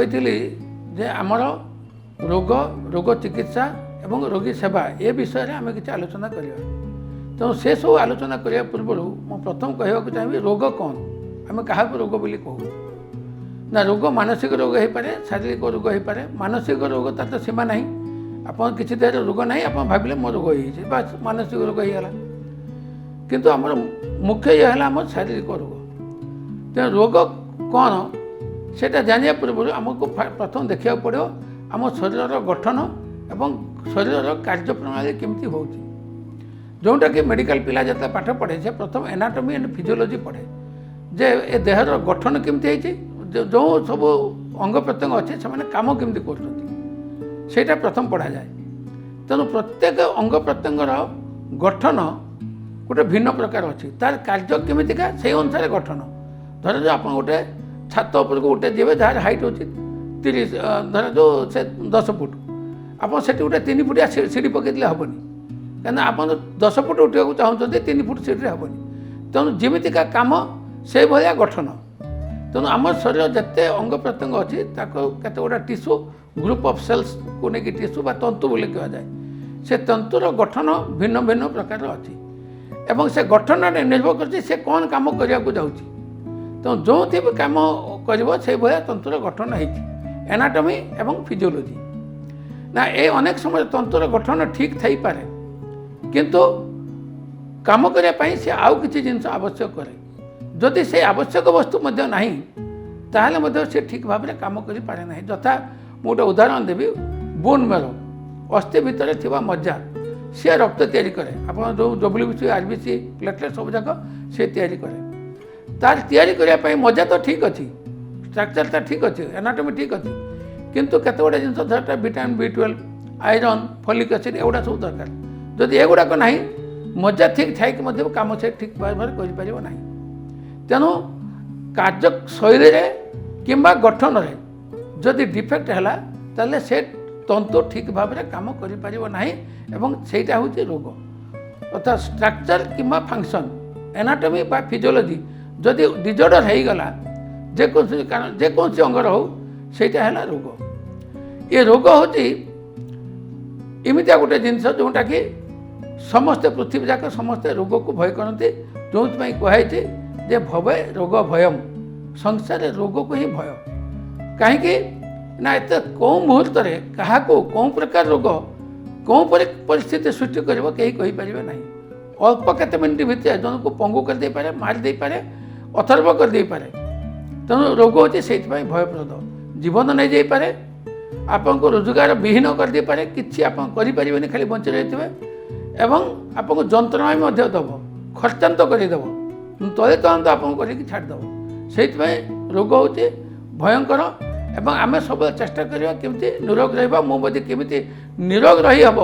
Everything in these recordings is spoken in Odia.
କହିଥିଲି ଯେ ଆମର ରୋଗ ରୋଗ ଚିକିତ୍ସା ଏବଂ ରୋଗୀ ସେବା ଏ ବିଷୟରେ ଆମେ କିଛି ଆଲୋଚନା କରିବା। ତେଣୁ ସେସବୁ ଆଲୋଚନା କରିବା ପୂର୍ବରୁ ମୁଁ ପ୍ରଥମ କହିବାକୁ ଚାହିଁବି ରୋଗ କ'ଣ, ଆମେ କାହାକୁ ରୋଗ ବୋଲି କହୁ ନା। ରୋଗ ମାନସିକ ରୋଗ ହେଇପାରେ, ଶାରୀରିକ ରୋଗ ହେଇପାରେ। ମାନସିକ ରୋଗ ତାର ତ ସୀମା ନାହିଁ। ଆପଣ କିଛି ଦେହରେ ରୋଗ ନାହିଁ, ଆପଣ ଭାବିଲେ ମୋ ରୋଗ ହେଇଯାଇଛି, ବାସ୍ ମାନସିକ ରୋଗ ହେଇଗଲା। କିନ୍ତୁ ଆମର ମୁଖ୍ୟ ଇଏ ହେଲା ଆମର ଶାରୀରିକ ରୋଗ। ତେଣୁ ରୋଗ କ'ଣ ସେଇଟା ଜାଣିବା ପୂର୍ବରୁ ଆମକୁ ପ୍ରଥମ ଦେଖିବାକୁ ପଡ଼ିବ ଆମ ଶରୀରର ଗଠନ ଏବଂ ଶରୀରର କାର୍ଯ୍ୟପ୍ରଣାଳୀ କେମିତି ହେଉଛି। ଯେଉଁଟାକି ମେଡ଼ିକାଲ ପିଲା ଯେତେବେଳେ ପାଠ ପଢ଼େ ସେ ପ୍ରଥମ ଏନାଟୋମି ଆଣ୍ଡ ଫିଜିଓଲୋଜି ପଢ଼େ, ଯେ ଏ ଦେହର ଗଠନ କେମିତି ହେଇଛି, ଯେଉଁ ସବୁ ଅଙ୍ଗ ପ୍ରତ୍ୟଙ୍ଗ ଅଛି ସେମାନେ କାମ କେମିତି କରୁଛନ୍ତି, ସେଇଟା ପ୍ରଥମ ପଢ଼ାଯାଏ। ତେଣୁ ପ୍ରତ୍ୟେକ ଅଙ୍ଗ ପ୍ରତ୍ୟଙ୍ଗର ଗଠନ ଗୋଟେ ଭିନ୍ନ ପ୍ରକାର ଅଛି, ତାର କାର୍ଯ୍ୟ କେମିତିକା ସେଇ ଅନୁସାରେ ଗଠନ। ଧରାଯାଉ ଆପଣ ଗୋଟେ ଛାତ ଉପରକୁ ଗୋଟେ ଯିବେ ଯାହାର ହାଇଟ୍ ହେଉଛି 30, ଧରାଯାଉ ସେ 10 ଫୁଟ, ଆପଣ ସେଠି ଗୋଟେ 3 ଫୁଟିଆ ସିଡ଼ି ପକାଇଦେଲେ ହେବନି, କାହିଁକିନା ଆପଣ 10 ଫୁଟ ଉଠିବାକୁ ଚାହୁଁଛନ୍ତି, 3 ଫୁଟ ସିଡ଼ିରେ ହେବନି। ତେଣୁ ଯେମିତିକା କାମ ସେଇଭଳିଆ ଗଠନ। ତେଣୁ ଆମ ଶରୀର ଯେତେ ଅଙ୍ଗ ପ୍ରତ୍ୟଙ୍ଗ ଅଛି ତାକୁ କେତେ ଗୁଡ଼ା ଟିସ୍ୟୁ, ଗ୍ରୁପ୍ ଅଫ୍ ସେଲ୍ସକୁ ନେଇକି ଟିସ୍ୟୁ ବା ତନ୍ତୁ ବୋଲି କୁହାଯାଏ। ସେ ତନ୍ତୁର ଗଠନ ଭିନ୍ନ ଭିନ୍ନ ପ୍ରକାରର ଅଛି ଏବଂ ସେ ଗଠନରେ ନିର୍ଭର କରୁଛି ସେ କ'ଣ କାମ କରିବାକୁ ଯାଉଛି। ତେଣୁ ଯେଉଁଥି ବି କାମ କରିବ ସେଇଭଳିଆ ତନ୍ତୁର ଗଠନ ହେଇଛି, ଏନାଟୋମି ଏବଂ ଫିଜିଓଲୋଜି। ନା ଏ ଅନେକ ସମୟରେ ତନ୍ତୁର ଗଠନ ଠିକ୍ ଥାଇପାରେ, କିନ୍ତୁ କାମ କରିବା ପାଇଁ ସେ ଆଉ କିଛି ଜିନିଷ ଆବଶ୍ୟକ କରେ। ଯଦି ସେ ଆବଶ୍ୟକ ବସ୍ତୁ ମଧ୍ୟ ନାହିଁ ତାହେଲେ ମଧ୍ୟ ସେ ଠିକ୍ ଭାବରେ କାମ କରିପାରେ ନାହିଁ। ଯଥା ମୁଁ ଗୋଟେ ଉଦାହରଣ ଦେବି, ବୋନ୍ ମ୍ୟାରୋ, ଅସ୍ଥି ଭିତରେ ଥିବା ମଜ୍ଜା, ସିଏ ରକ୍ତ ତିଆରି କରେ। ଆପଣ ଯେଉଁ WBC, RBC, ପ୍ଲେଟଲେଟ୍ ସବୁ ଯାକ ସେ ତିଆରି କରେ। ତାର ତିଆରି କରିବା ପାଇଁ ମଜ୍ଜା ତ ଠିକ୍ ଅଛି, ଷ୍ଟ୍ରକ୍ଚରଟା ଠିକ୍ ଅଛି, ଏନାଟୋମି ଠିକ୍ ଅଛି, କିନ୍ତୁ କେତେ ଗୁଡ଼ିଏ ଜିନିଷ ଧରଟା vitamin B12, iron, folic acid ଏଗୁଡ଼ା ସବୁ ଦରକାର। ଯଦି ଏଗୁଡ଼ାକ ନାହିଁ, ମଜ୍ଜା ଠିକ୍ ଥାଇକି ମଧ୍ୟ କାମ ସେ ଠିକ୍ ଭାବରେ କରିପାରିବ ନାହିଁ। ତେଣୁ କାର୍ଯ୍ୟ ଶୈଳୀରେ କିମ୍ବା ଗଠନରେ ଯଦି ଡିଫେକ୍ଟ ହେଲା ତାହେଲେ ସେ ତନ୍ତୁ ଠିକ୍ ଭାବରେ କାମ କରିପାରିବ ନାହିଁ ଏବଂ ସେଇଟା ହେଉଛି ରୋଗ। ଅର୍ଥାତ୍ ଷ୍ଟ୍ରକ୍ଚର କିମ୍ବା ଫଙ୍କସନ୍, ଏନାଟୋମି ବା ଫିଜିଓଲୋଜି ଯଦି ଡିଜର୍ଡର ହେଇଗଲା, ଯେକୌଣସି ଅଙ୍ଗର ହେଉ, ସେଇଟା ହେଲା ରୋଗ। ଏ ରୋଗ ହେଉଛି ଏମିତିଆ ଗୋଟେ ଜିନିଷ ଯେଉଁଟାକି ସମସ୍ତେ ପୃଥିବୀ ଯାକ ସମସ୍ତେ ରୋଗକୁ ଭୟ କରନ୍ତି। ଯେଉଁଥିପାଇଁ କୁହାଯାଇଛି ଯେ ଭବେ ରୋଗ ଭୟମ୍, ସଂସାରରେ ରୋଗକୁ ହିଁ ଭୟ। କାହିଁକି ନା ଏତେ କେଉଁ ମୁହୂର୍ତ୍ତରେ କାହାକୁ କେଉଁ ପ୍ରକାର ରୋଗ କେଉଁ ପରିସ୍ଥିତି ସୃଷ୍ଟି କରିବ କେହି କହିପାରିବେ ନାହିଁ। ଅଳ୍ପ କେତେ ମିନିଟ୍ ଭିତରେ ଜଣକୁ ପଙ୍ଗୁ କରିଦେଇପାରେ, ମାରି ଦେଇପାରେ, ଅଥର୍ବ କରିଦେଇପାରେ। ତେଣୁ ରୋଗ ହେଉଛି ସେଇଥିପାଇଁ ଭୟପ୍ରଦ। ଜୀବନ ନେଇଯାଇପାରେ, ଆପଣଙ୍କୁ ରୋଜଗାର ବିହୀନ କରିଦେଇପାରେ, କିଛି ଆପଣ କରିପାରିବେନି, ଖାଲି ବଞ୍ଚି ରହିଥିବେ ଏବଂ ଆପଣଙ୍କୁ ଯନ୍ତ୍ରଣା ମଧ୍ୟ ଦେବ, ଖର୍ଚ୍ଚାନ୍ତ କରିଦେବ, ତଳେ ତଳନ୍ତ ଆପଣଙ୍କୁ କରିକି ଛାଡ଼ିଦେବ। ସେଇଥିପାଇଁ ରୋଗ ହେଉଛି ଭୟଙ୍କର ଏବଂ ଆମେ ସବୁବେଳେ ଚେଷ୍ଟା କରିବା କେମିତି ନିରୋଗ ରହିବା। ମୁଁ ମଧ୍ୟ କେମିତି ନିରୋଗ ରହିହେବ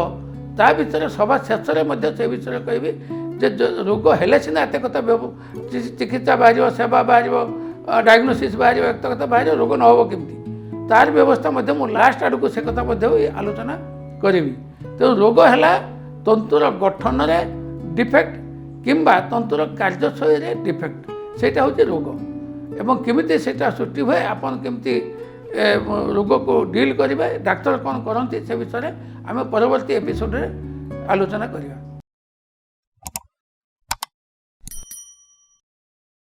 ତା ବିଷୟରେ ସଭା ଶେଷରେ ମଧ୍ୟ ସେ ବିଷୟରେ କହିବି ଯେ ରୋଗ ହେଲେ ସିନା ଏତେ କଥା ଚିକିତ୍ସା ବାହାରିବ, ସେବା ବାହାରିବ, ଡାଇଗ୍ନୋସିସ୍ ବାହାରିବ, ଏତେ କଥା ବାହାରିବ, ରୋଗ ନ ହେବ କେମିତି, ତାର ବ୍ୟବସ୍ଥା ମଧ୍ୟ ମୁଁ ଲାଷ୍ଟ ଆଡ଼କୁ ସେ କଥା ମଧ୍ୟ ଆଲୋଚନା କରିବି। ତେଣୁ ରୋଗ ହେଲା ତନ୍ତୁର ଗଠନରେ ଡିଫେକ୍ଟ କିମ୍ବା ତନ୍ତୁର କାର୍ଯ୍ୟଶୈଳୀରେ ଡିଫେକ୍ଟ, ସେଇଟା ହେଉଛି ରୋଗ। ଏବଂ କେମିତି ସେଇଟା ସୃଷ୍ଟି ହୁଏ, ଆପଣ କେମିତି ରୋଗକୁ ଡିଲ୍ କରିବେ, ଡାକ୍ତର କ'ଣ କରନ୍ତି, ସେ ବିଷୟରେ ଆମେ ପରବର୍ତ୍ତୀ ଏପିସୋଡ଼ରେ ଆଲୋଚନା କରିବା।